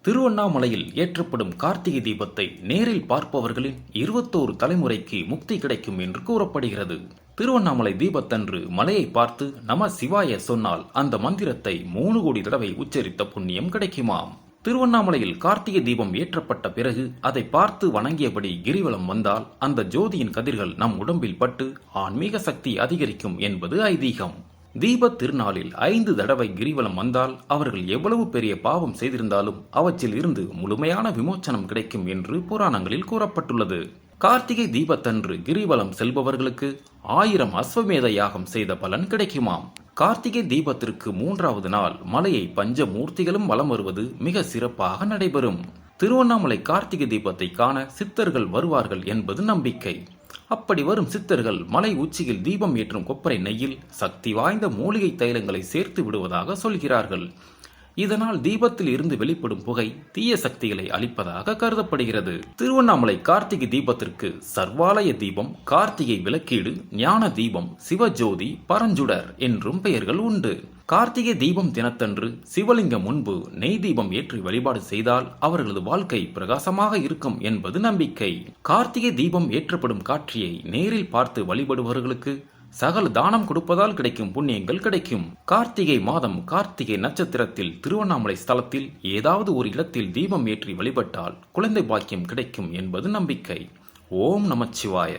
திருவண்ணாமலையில் ஏற்றப்படும் கார்த்திகை தீபத்தை நேரில் பார்ப்பவர்களின் 21 தலைமுறைக்கு முக்தி கிடைக்கும் என்று கூறப்படுகிறது. திருவண்ணாமலை தீபத்தன்று மலையை பார்த்து நம சிவாய சொன்னால் அந்த மந்திரத்தை 3 கோடி தடவை உச்சரித்த புண்ணியம் கிடைக்குமாம். திருவண்ணாமலையில் கார்த்திகை தீபம் ஏற்றப்பட்ட பிறகு அதை பார்த்து வணங்கியபடி கிரிவலம் வந்தால் அந்த ஜோதியின் கதிர்கள் நம் உடம்பில் பட்டு ஆன்மீக சக்தி அதிகரிக்கும் என்பது ஐதீகம். தீப திருநாளில் 5 தடவை கிரிவலம் வந்தால் அவர்கள் எவ்வளவு பெரிய பாவம் செய்திருந்தாலும் அவற்றில் இருந்து முழுமையான விமோச்சனம் கிடைக்கும் என்று புராணங்களில் கூறப்பட்டுள்ளது. கார்த்திகை தீபத்தன்று கிரிவலம் செல்பவர்களுக்கு 1000 அஸ்வமேத யாகம் செய்த பலன் கிடைக்குமாம். கார்த்திகை தீபத்திற்கு 3வது நாள் மலையை பஞ்சமூர்த்திகளும் வலம் வருவது மிக சிறப்பாக நடைபெறும். திருவண்ணாமலை கார்த்திகை தீபத்தை காண சித்தர்கள் வருவார்கள் என்பது நம்பிக்கை. அப்படி வரும் சித்தர்கள் மலை உச்சியில் தீபம் ஏற்றும் கொப்பரை நெய்யில் சக்தி வாய்ந்த மூலிகை தைலங்களை சேர்த்து விடுவதாக சொல்கிறார்கள். இதனால் தீபத்தில் இருந்து வெளிப்படும் புகை தீய சக்திகளை அளிப்பதாக கருதப்படுகிறது. திருவண்ணாமலை கார்த்திகை தீபத்திற்கு சர்வாலய தீபம், கார்த்திகை விளக்கீடு, ஞான தீபம், சிவஜோதி, பரஞ்சுடர் என்றும் பெயர்கள் உண்டு. கார்த்திகை தீபம் தினத்தன்று சிவலிங்கம் முன்பு நெய் தீபம் ஏற்றி வழிபாடு செய்தால் அவர்களது வாழ்க்கை பிரகாசமாக இருக்கும் என்பது நம்பிக்கை. கார்த்திகை தீபம் ஏற்றப்படும் காட்சியை நேரில் பார்த்து வழிபடுபவர்களுக்கு சகல தானம் கொடுப்பதால் கிடைக்கும் புண்ணியங்கள் கிடைக்கும். கார்த்திகை மாதம் கார்த்திகை நட்சத்திரத்தில் திருவண்ணாமலை ஸ்தலத்தில் ஏதாவது ஒரு இடத்தில் தீபம் ஏற்றி வழிபட்டால் குழந்தை பாக்கியம் கிடைக்கும் என்பது நம்பிக்கை. ஓம் நமச்சிவாய.